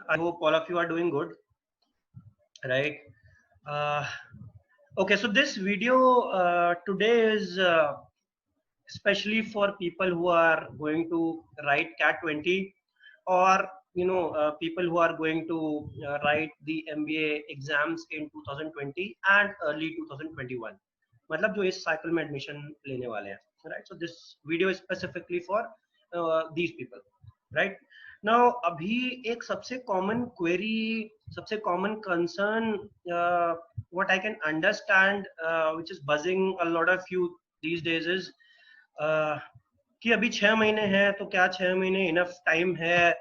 I hope all of you are doing good, right? Uh, okay, so this video today is especially for people who are going to write CAT 20, or people who are going to write the MBA exams in 2020 and early 2021. मतलब जो इस cycle में admission लेने वाले हैं, right? So this video is specifically for these people, right? Now अभी एक सबसे common query, सबसे common concern, what I can understand, which is buzzing a lot of you these days is कि अभी 6 महीने हैं, तो क्या 6 महीने इनफ टाइम है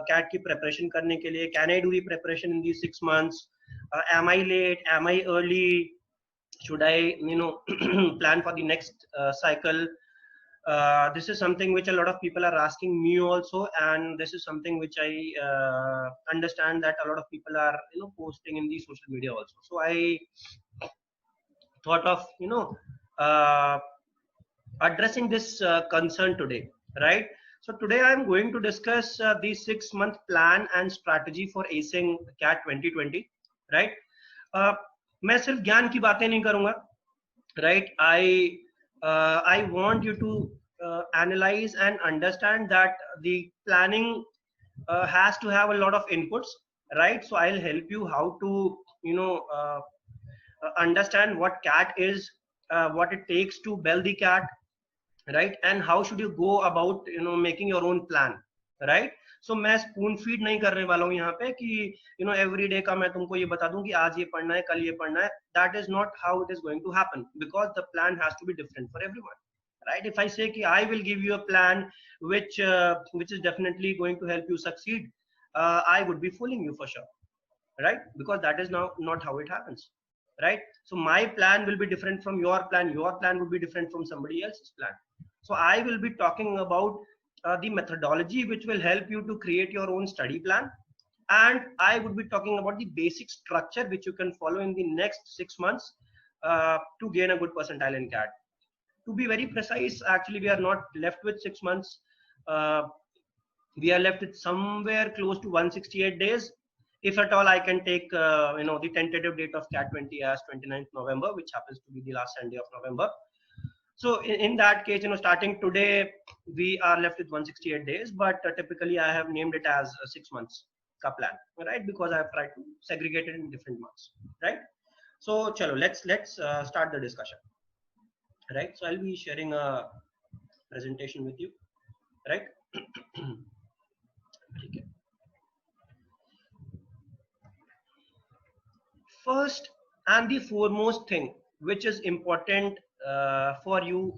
कैट की प्रिपरेशन करने के लिए? Can I do the preparation in the 6 months? Am I late, am I early? should I plan for the next cycle? This is something which a lot of people are asking me also, and this is something which I understand that a lot of people are posting in the social media also. So I thought of uh, addressing this concern today, right? So today I'm going to discuss the 6-month plan and strategy for acing CAT 2020, right? मैं सिर्फ ज्ञान की बातें नहीं करूंगा, right? I want you to analyze and understand that the planning has to have a lot of inputs, right? So I'll help you how to understand what CAT is, what it takes to build the CAT, right? And how should you go about making your own plan, right? So मैं spoon feed नहीं करने वाला हूँ यहाँ पे कि every day का मैं तुमको ये बता दूं कि आज ये पढ़ना है, कल ये पढ़ना है. That is not how it is going to happen, because the plan has to be different for everyone, right? If I say कि I will give you a plan which is definitely going to help you succeed, I would be fooling you for sure, right? Because that is now not how it happens, right? So my plan will be different from your plan will be different from somebody else's plan. So I will be talking about the methodology which will help you to create your own study plan, and I would be talking about the basic structure which you can follow in the next 6 months to gain a good percentile in CAT. To be very precise, actually we are not left with 6 months. We are left with somewhere close to 168 days. If at all, I can take the tentative date of CAT 20 as 29th November, which happens to be the last Sunday of November. So in that case, starting today, we are left with 168 days, but typically I have named it as 6 months ka plan, right? Because I have tried to segregate it in different months, right? So chalo, let's start the discussion, right? So I'll be sharing a presentation with you, right? Okay. First and the foremost thing which is important for you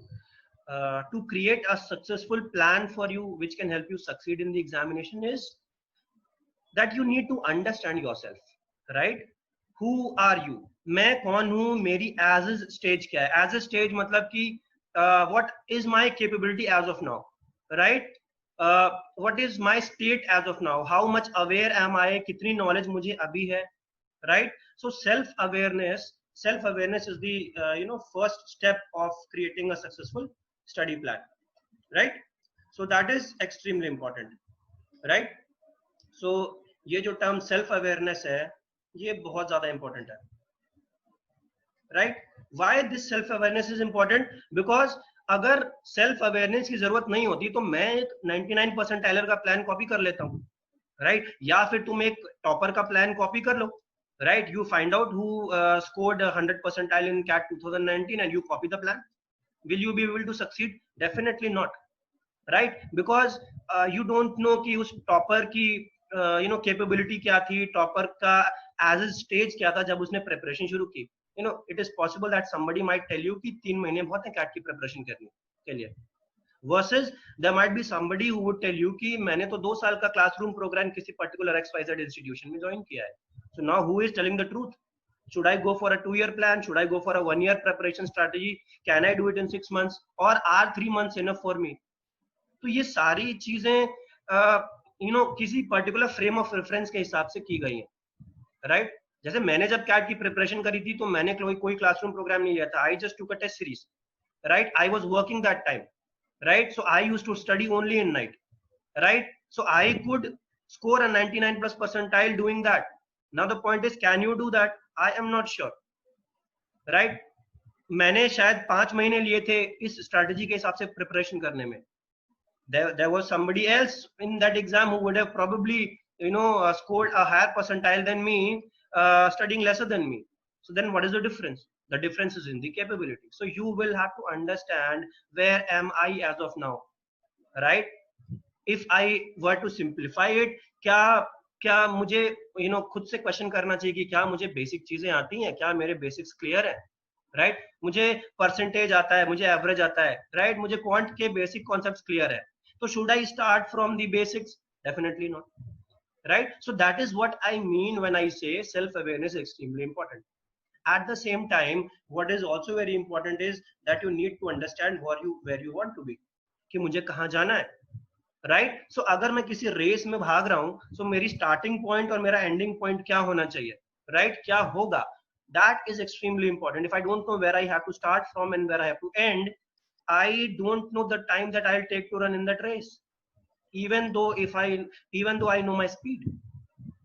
to create a successful plan for you which can help you succeed in the examination is that you need to understand yourself, right? Who are you? मैं कौन हूँ, मेरी as is stage क्या है? As a stage मतलब कि what is my capability as of now, right? What is my state as of now? How much aware am I? कितनी knowledge मुझे अभी है, right? So self awareness is the first step of creating a successful study plan, right? So that is extremely important, right? So ये जो term self awareness है, ये बहुत ज्यादा important है, right? Why this self awareness is important? Because अगर self awareness की जरूरत नहीं होती तो मैं एक 99 परसेंटाइलर का प्लान कॉपी कर लेता हूँ, right? या फिर तुम एक टॉपर का प्लान कॉपी कर लो, right? You find out who scored 100 percentile in CAT 2019 and you copy the plan. Will you be able to succeed? Definitely not, right? Because you don't know कि उस topper की capability क्या थी, topper का as a stage क्या था जब उसने प्रिपरेशन शुरू की. It is possible that somebody might tell you कि 3 महीने बहुत है CAT की प्रिपरेशन करने के लिए, versus there might be somebody who would tell you कि मैंने तो 2 साल का क्लासरूम प्रोग्राम किसी पर्टिकुलर XYZ इंस्टीट्यूशन में ज्वाइन किया है. So now who is telling the truth? Should I go for a 2-year plan? Should I go for a 1-year preparation strategy? Can I do it in 6 months? Or are 3 months enough for me? तो ये सारी चीजें किसी particular frame of reference के हिसाब से की गई हैं, राइट? जैसे मैंने जब कैट की प्रिपरेशन करी थी तो मैंने कोई क्लासरूम प्रोग्राम नहीं लिया था. I just took a test series, right? I was working that time, right? So I used to study only in night, right? So I could score a 99 plus percentile doing that. Now the point is, can you do that? I am not sure, right? मैंने शायद 5 महीने लिए थे इस strategy के हिसाब से preparation करने में. There was somebody else in that exam who would have probably scored a higher percentile than me, studying lesser than me. So then what is the difference? The difference is in the capability. So you will have to understand, where am I as of now, right? If I were to simplify it, क्या मुझे खुद से question करना चाहिए कि क्या मुझे basic चीजें आती हैं, क्या मेरे बेसिक्स क्लियर है, राइट? मुझे परसेंटेज आता है, मुझे एवरेज आता है, राइट? मुझे क्वांट के बेसिक कॉन्सेप्ट्स क्लियर है, तो should I start from the basics? Definitely not, right? So that is what I mean when I say self awareness is extremely important. At the same time, what is also very important is that you need to understand where you want to be, कि मुझे कहाँ जाना है, right? So अगर मैं किसी race में भाग रहा हूँ, so मेरी starting point और मेरा ending point क्या होना चाहिए, right? क्या होगा? That is extremely important. If I don't know where I have to start from and where I have to end, I don't know the time that I'll take to run in that race. Even though I know my speed,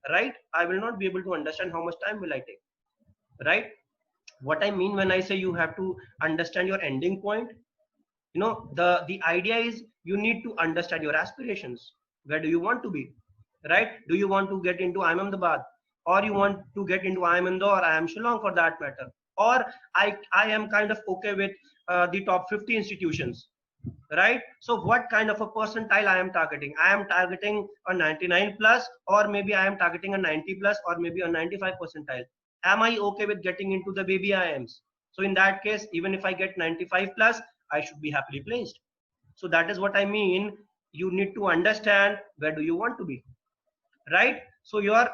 right? I will not be able to understand how much time will I take, right? What I mean when I say you have to understand your ending point, the idea is you need to understand your aspirations. Where do you want to be, right? Do you want to get into IIM Ahmedabad, or you want to get into IIM Indore, IIM Shillong for that matter, or I am kind of okay with the top 50 institutions, right? So what kind of a percentile I am targeting? I am targeting a 99 plus, or maybe I am targeting a 90 plus, or maybe a 95 percentile. Am I okay with getting into the baby IIMs? So in that case, even if I get 95 plus, I should be happily placed. So that is what I mean. You need to understand where do you want to be, right? So your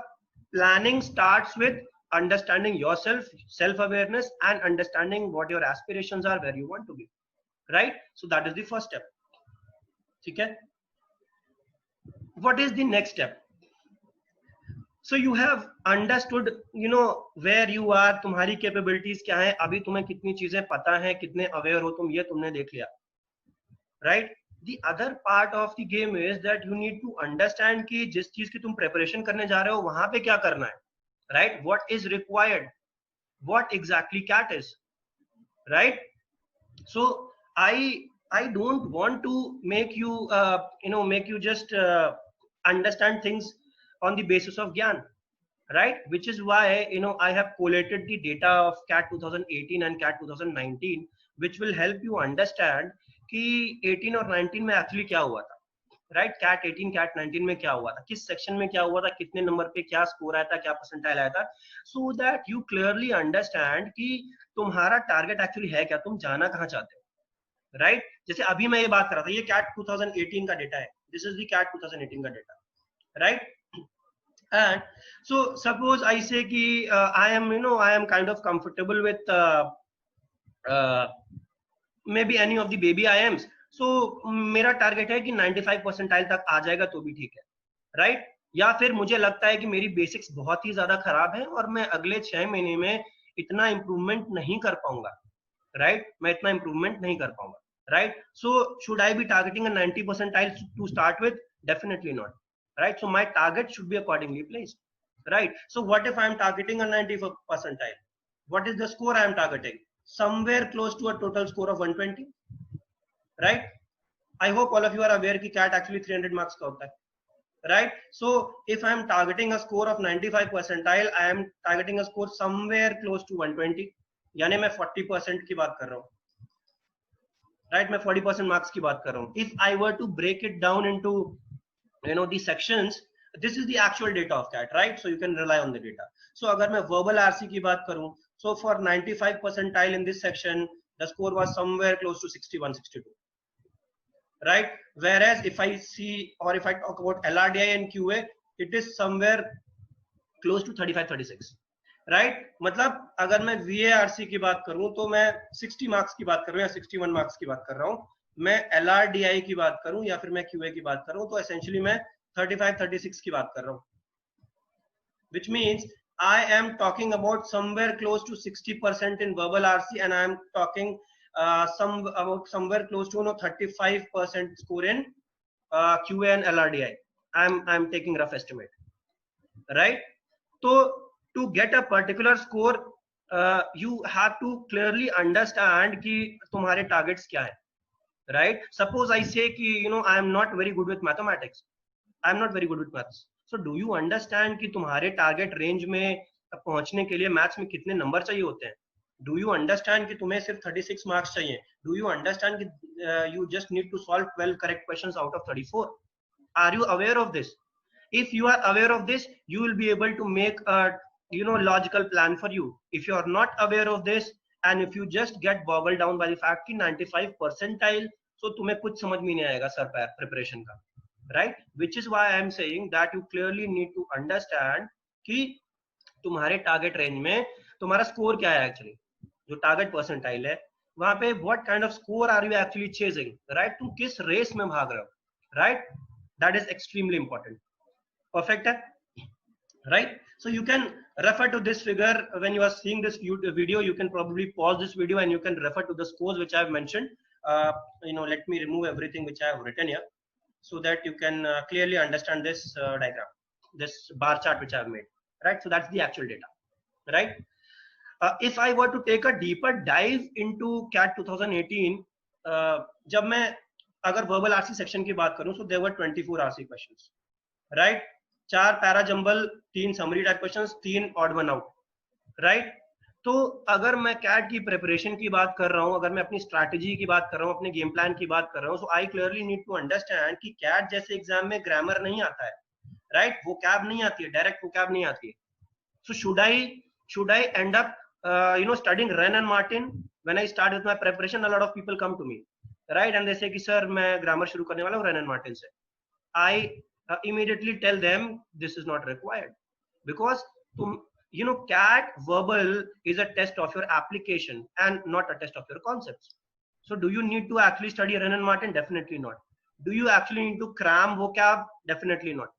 planning starts with understanding yourself, self-awareness, and understanding what your aspirations are, where you want to be, right? So that is the first step. Okay. What is the next step? So you have understood, where you are, तुम्हारी capabilities क्या है, अभी तुम्हें कितनी चीजें पता है, कितने aware हो तुम, ये तुमने देख लिया, right? The other part of the game is that you need to understand कि जिस चीज की तुम preparation करने जा रहे हो वहां पे क्या करना है, right? What is required, what exactly CAT is, right? So I don't want to make you just understand things on the basis of gyan, right? Which is why I have collated the data of CAT 2018 and CAT 2019, which will help you understand कि 18 और 19 में actually क्या हुआ था, right? CAT 18 CAT 19 में क्या हुआ था, किस सेक्शन में क्या हुआ था, कितने नंबर पे क्या स्कोर आया था, क्या परसेंटाइल आया था, so that you clearly understand कि तुम्हारा टारगेट एक्चुअली है क्या, तुम जाना कहाँ चाहते हो, राइट? जैसे अभी मैं ये बात कर रहा था, ये CAT 2018 का डेटा है, दिस इज द CAT 2018 का data, right? And so suppose I say कि I am kind of comfortable with maybe any of the baby IIMs. So मेरा टारगेट है कि 95 परसेंटाइल तक आ जाएगा तो भी ठीक है, राइट? या फिर मुझे लगता है कि मेरी बेसिक्स बहुत ही ज्यादा खराब है और मैं अगले 6 महीने में इतना इंप्रूवमेंट नहीं कर पाऊंगा, राइट? मैं इतना इंप्रूवमेंट नहीं कर पाऊंगा, right? So should I be targeting a 90 percentile to start with? Definitely not, right? So my target should be accordingly placed, right? So what if I am targeting a 90 percentile? What is the score I am targeting? Somewhere close to a total score of 120, right? I hope all of you are aware कि CAT actually 300 marks का होता है, right? So if I am targeting a score of 95 percentile, I am targeting a score somewhere close to 120, यानी मैं 40% की बात कर रहा हूँ, right? मैं 40% marks की बात कर रहा हूँ. If I were to break it down into the sections, this is the actual data of CAT, right? So you can rely on the data. So अगर मैं verbal RC की बात करूँ, so for 95 percentile in this section, the score was somewhere close to 61, 62, right? Whereas if I see, or if I talk about LRDI and QA, it is somewhere close to 35, 36. Right? मतलब अगर मैं VARC की बात करूं तो मैं 60 marks की बात कर रहा हूं या 61 मार्क्स की बात कर रहा हूं. मैं LRDI की बात करूं या फिर मैं QA की बात कर रहा हूं तो एसेंशियली मैं 35, 36 की बात कर रहा हूं. Which means I am talking about somewhere close to 60% in verbal RC, and I am talking about somewhere close to 35% score in QA and LRDI. I'm taking rough estimate, right? So to get a particular score, you have to clearly understand कि तुम्हारे targets क्या है, right? Suppose I say कि I am not very good with mathematics, I am not very good with maths. So do you understand कि तुम्हारे target range में पहुंचने के लिए maths में कितने number चाहिए होते हैं? Do you understand कि तुम्हें सिर्फ 36 marks चाहिए? Do you understand कि you just need to solve 12 correct questions out of 34? Are you aware of this? If you are aware of this, you will be able to make a logical plan for you. If you are not aware of this, and if you just get boggled down by the fact कि 95 percentile, so तुम्हें कुछ समझ में नहीं आएगा sir preparation का, right? Which is why I am saying that you clearly need to understand कि तुम्हारे target range में तुम्हारा score क्या है actually, जो target percentile है वहां पे what kind of score are you actually chasing, right? तुम किस race में भाग रहे हो, right? That is extremely important. Perfect, right? So you can refer to this figure when you are seeing this video. You can probably pause this video and you can refer to the scores which I have mentioned. Let me remove everything which I have written here so that you can clearly understand this diagram, this bar chart which I have made, right? So that's the actual data, right? If I were to take a deeper dive into CAT 2018, जब मैं अगर verbal RC section की बात करूं, so there were 24 RC questions, right? 4 para jumble, 3 summary type questions, 3 odd one out, right? तो अगर मैं cat की प्रिपरेशन की बात कर रहा हूं, अगर मैं अपनी स्ट्रैटेजी की बात कर रहा हूं, अपने गेम प्लान की बात कर रहा हूं, so I clearly need to understand कि कैट जैसे एग्जाम में ग्रामर नहीं आता है, राइट? वो कैब नहीं आती है, डायरेक्ट वो कैब नहीं आती है. सो should I and up studying Wren and Martin when I start with my preparation? A lot of people come to me, right, and they say कि सर मैं ग्रामर शुरू करने वाला हूं Wren and Martin से. I immediately tell them this is not required, because CAT verbal is a test of your application and not a test of your concepts. So do you need to actually study Wren and Martin? Definitely not. Do you actually need to cram vocab? Definitely not,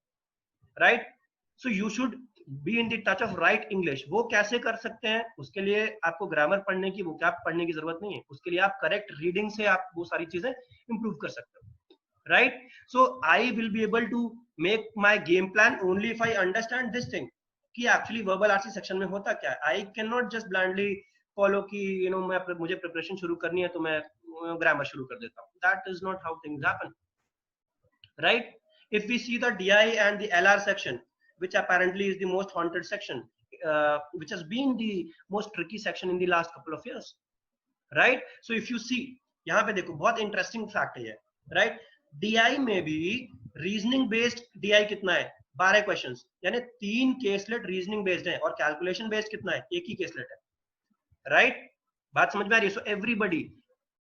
right? So you should be in the touch of right English. वो कैसे कर सकते हैं? उसके लिए आपको grammar पढ़ने की, vocab पढ़ने की जरूरत नहीं है. उसके लिए आप करेक्ट रीडिंग से आप वो सारी चीजें इंप्रूव कर सकते हो, right? So I will be able to make my game plan only if I understand this thing कि actually verbal RC section में होता क्या है. I cannot just blindly follow कि मुझे preparation शुरू करनी है तो मैं grammar शुरू कर देता हूँ. That is not how things happen, right? If we see the DI and the LR section, which apparently is the most haunted section, which has been the most tricky section in the last couple of years, right? So if you see, यहाँ पे देखो बहुत interesting fact है ये, right? DI में भी reasoning based DI कितना है? 12 क्वेश्चंस, यानी 3 केसलेट रीजनिंग बेस्ड है, और कैलकुलेशन बेस्ड कितना है? एक ही केसलेट है, राइट? बात समझ में आ रही है? सो एवरीबॉडी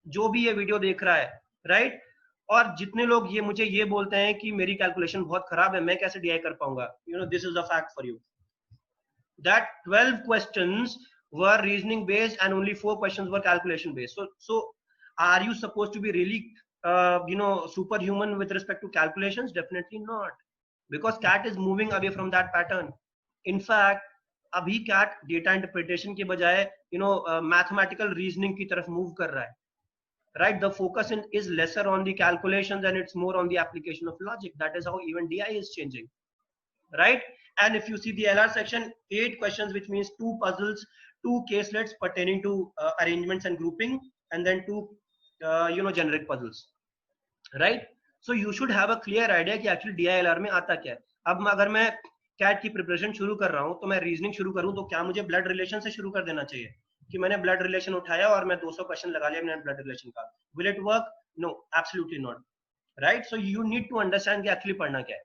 जो भी ये वीडियो देख रहा है, राइट, और जितने लोग मुझे ये बोलते हैं कि मेरी कैलकुलेशन बहुत खराब है, मैं कैसे DI कर पाऊंगा, this is a fact for you that 12 questions were reasoning based and only 4 questions were calculation based. So are you supposed to be really superhuman with respect to calculations? Definitely not, because CAT is moving away from that pattern. In fact, अभी CAT data interpretation के बजाय mathematical reasoning की तरफ move कर रहा है, right? The focus is lesser on the calculations and it's more on the application of logic. That is how even DI is changing, right? And if you see the LR section, 8 questions, which means 2 puzzles, 2 caselets pertaining to arrangements and grouping, and then 2 generic puzzles, right? So you should have a clear idea कि actually DILR में आता क्या है. अब अगर मैं CAT की preparation शुरू कर रहा हूँ तो मैं रीजनिंग शुरू करूँ तो क्या मुझे ब्लड रिलेशन से शुरू कर देना चाहिए कि मैंने ब्लड रिलेशन उठाया और मैं 200 क्वेश्चन लगा लिया मैंने ब्लड रिलेशन का? Will it work? No, absolutely not, right? So you need to understand कि एक्चुअली पढ़ना क्या है,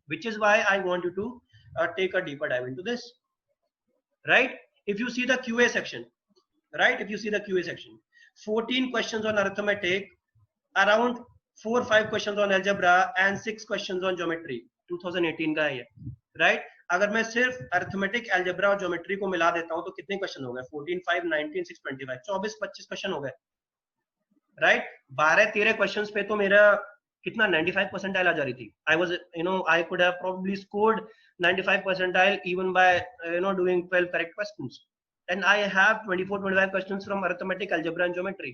which is why I want you to take a deeper dive into this, right? If you see the QA section, right, if you see the QA section, 14 questions on arithmetic, around 4-5 questions on algebra and 6 questions on geometry. 2018 का है ये, right? अगर मैं सिर्फ arithmetic, algebra और geometry को मिला देता हूं तो कितने क्वेश्चन हो गए? 14, 5, 19, 6, 25, 24-25 क्वेश्चन हो गए, राइट? 12-13 क्वेश्चंस पे तो मेरा कितना 95 परसेंटाइल आ जा रही थी. I was, I could have probably scored 95 percentile even by doing 12 correct questions, and I have 24-25 questions from arithmetic, algebra and geometry,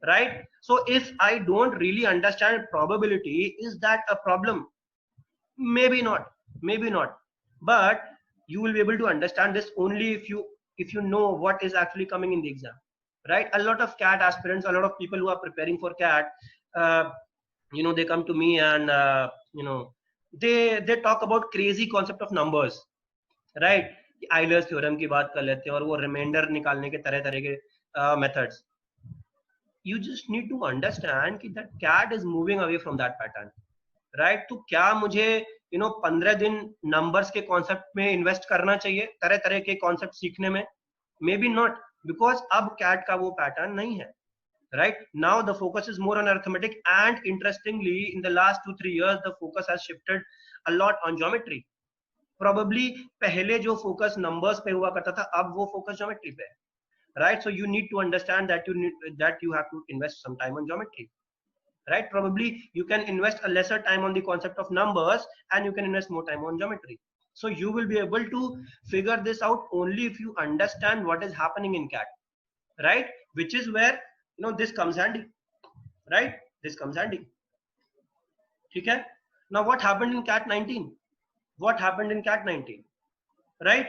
right? So if I don't really understand probability, is that a problem? maybe not, but you will be able to understand this only if you know what is actually coming in the exam, right? A lot of CAT aspirants, a lot of people who are preparing for CAT, uh, they come to me and they talk about crazy concept of numbers, right? Euler's theorem की बात कर लेते हैं और वो reminder निकालने के तरह तरह के methods. You just need to understand कि that CAT is moving away from that pattern, right? तो क्या मुझे 15 दिन नंबर्स के कॉन्सेप्ट में इन्वेस्ट करना चाहिए तरह तरह के कॉन्सेप्ट सीखने में? मे बी नॉट, बिकॉज अब कैट का वो पैटर्न नहीं है, right? Now the focus is more on arithmetic, and interestingly in the last 2-3 years the focus has shifted a lot on geometry. Probably पहले जो फोकस नंबर्स पे हुआ करता था, अब वो फोकस ज्योमेट्री पे है, right? So you need to understand that you have to invest some time on geometry, right? Probably you can invest a lesser time on the concept of numbers and you can invest more time on geometry. So you will be able to figure this out only if you understand what is happening in CAT, right? Which is where this comes handy, right? This comes handy. Okay. Now what happened in CAT 19? What happened in CAT 19, right?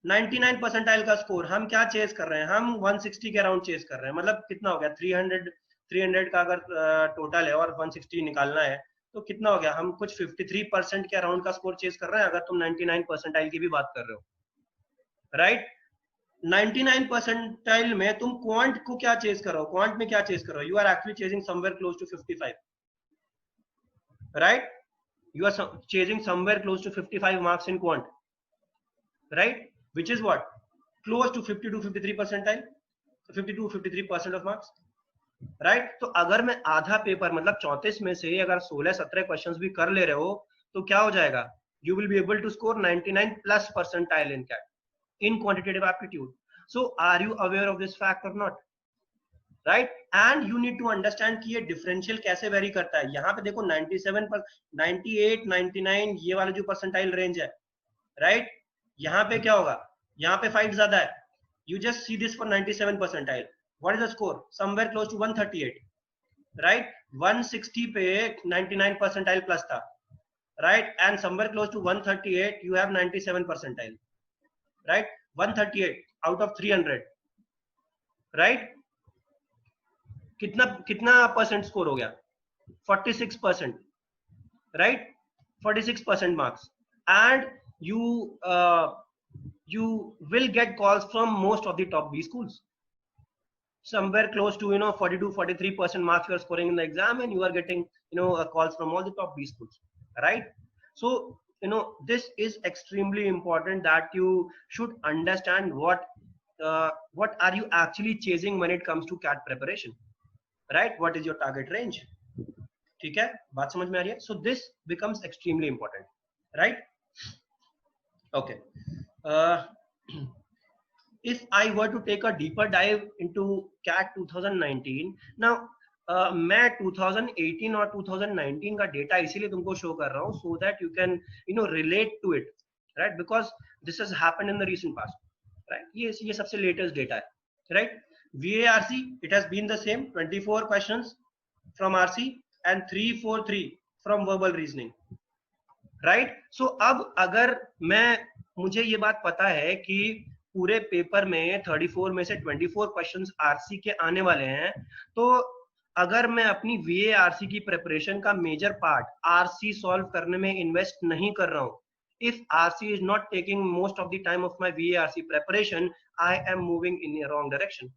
99 percentile का score हम क्या chess कर रहे हैं? हम 160 के around chess कर रहे हैं. मतलब कितना हो गया? 300 का अगर टोटल है और 160 निकालना है तो कितना हो गया? हम कुछ 53% के अराउंड का स्कोर चेस कर रहे हैं, अगर तुम 99 परसेंटाइल की भी बात कर रहे हो, राइट? 99 परसेंटाइल में तुम क्वांट को क्या चेस कर रहे हो? क्वांट में क्या चेस कर रहे हो? You are actually chasing somewhere close to 55, right? You are chasing somewhere close to 55 marks in quant, right? Which is what? Close to 50 to 53 percentile, 50 to 53% of marks, right? तो अगर मैं आधा paper मतलब 34 में से अगर 16-17 क्वेश्चंस भी कर ले रहे हो तो क्या हो जाएगा? You will be able to score 99 plus percentile in CAT, in quantitative aptitude. So are you aware of this fact or not? Right? And you need to understand कि ये डिफरेंशियल कैसे वेरी करता है. यहाँ पे देखो 97 पर 98, 99 ये वाला जो परसेंटाइल रेंज है, राइट? यहाँ पे क्या होगा? यहाँ पे फाइट ज्यादा है. You just see this for 97 percentile. What is the score? Somewhere close to 138, right? 160 पे 99 परसेंटाइल प्लस था, right? And somewhere close to 138 you have 97 percentile, right? 138 out of 300, right? कितना परसेंट स्कोर हो गया? 46%, right? 46% marks. And you will get calls from most of the top B schools. Somewhere close to 42-43% marks you are scoring in the exam, and you are getting calls from all the top B schools, right? So this is extremely important that you should understand what are you actually chasing when it comes to CAT preparation, right? What is your target range? ठीक है, बात समझ में आ रही है? So this becomes extremely important, right? Okay. If I were to take a deeper dive into CAT 2019, now मैं 2018 और 2019 का डेटा इसीलिए तुमको शो कर रहा हूँ so that you can relate to it, right? Because this has happened in the recent past, right? ये सबसे लेटेस्ट डेटा है, right? VARC, it has been the same, 24 questions from RC and 343 from verbal reasoning, right? So अब अगर मुझे ये बात पता है कि पूरे पेपर में 34 में से 24 क्वेश्चंस आरसी के आने वाले हैं, तो अगर मैं अपनी VARC की प्रिपरेशन का मेजर पार्ट आरसी सॉल्व करने में इन्वेस्ट नहीं कर रहा हूं, if RC is not taking most of the time of my VARC preparation, I am moving in the wrong direction,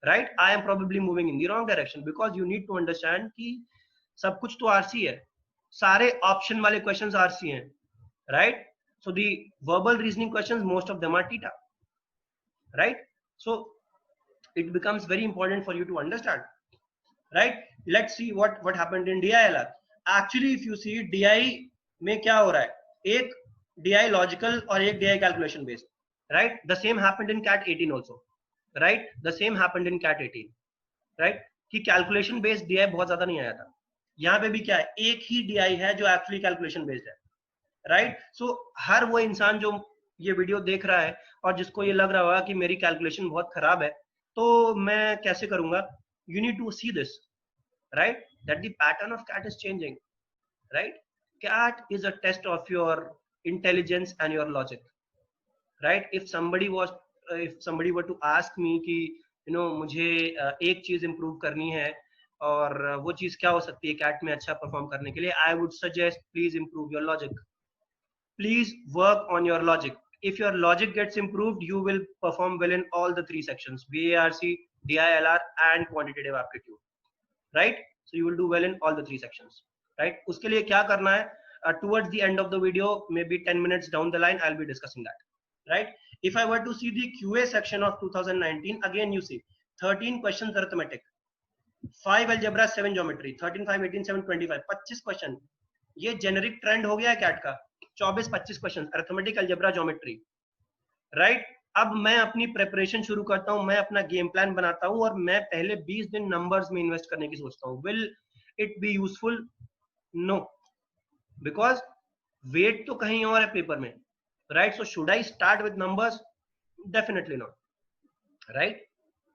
right? I am probably moving in the wrong direction because you need to understand कि सब कुछ तो RC है, सारे option वाले questions RC हैं, right? So the verbal reasoning questions, most of them are theta, right? So it becomes very important for you to understand, right? Let's see what happened in DILR. Actually if you see DI में क्या हो रहा है, एक DI logical और एक DI calculation based, right? The same happened in CAT 18 also, right? The same happened in CAT 18, right? कि calculation based DI बहुत ज्यादा नहीं आया था. यहाँ पे भी क्या है, एक ही DI है जो एक्चुअली कैलकुलेशन बेस्ड है, राइट? सो हर वो इंसान जो ये वीडियो देख रहा है और जिसको ये लग रहा होगा कि मेरी कैलकुलेशन बहुत खराब है तो मैं कैसे करूंगा, you need to see this, right? That the pattern of CAT is changing, right? CAT is a test of your intelligence and your logic, right? If somebody were to ask me कि मुझे एक चीज improve करनी है और वो चीज क्या हो सकती है CAT में अच्छा परफॉर्म करने के लिए, I would suggest please improve your logic. Please work on your logic. If your logic gets improved, you will perform well in all the three sections: VARC, DILR, and quantitative aptitude. Right? So you will do well in all the three sections. Right? उसके लिए क्या करना है? Towards the end of the video, maybe 10 minutes down the line, I'll be discussing that. Right? If I were to see the QA section of 2019, again you see 13 questions arithmetic, 5 algebra, 7 geometry, 13, 5, 18, 7, 25, 25 question. ये generic trend हो गया है cat का. 24-25 question arithmetic, algebra, geometry. Right? अब मैं अपनी preparation शुरू करता हूं, मैं अपना गेम प्लान बनाता हूं और मैं पहले 20 दिन नंबर्स में इन्वेस्ट करने की सोचता हूं. Will it be useful? No, because weight तो कहीं और है पेपर में. Right? So should I start with numbers? Definitely not. Right?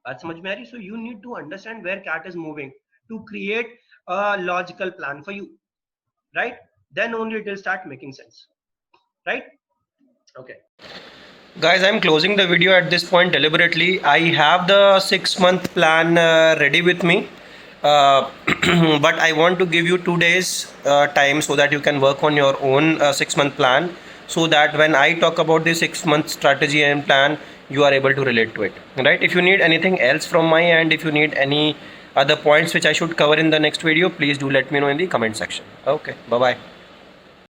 बात समझ में आ रही? So you need to understand where CAT is moving to create a logical plan for you. Right? Then only it will start making sense. Right? Okay. Guys, I'm closing the video at this point deliberately. I have the 6-month plan ready with me. But I want to give you 2 days time so that you can work on your own 6-month plan, so that when I talk about the 6-month strategy and plan, you are able to relate to it. Right? If you need anything else from my end, if you need any other points which I should cover in the next video, please do let me know in the comment section. Okay, bye bye.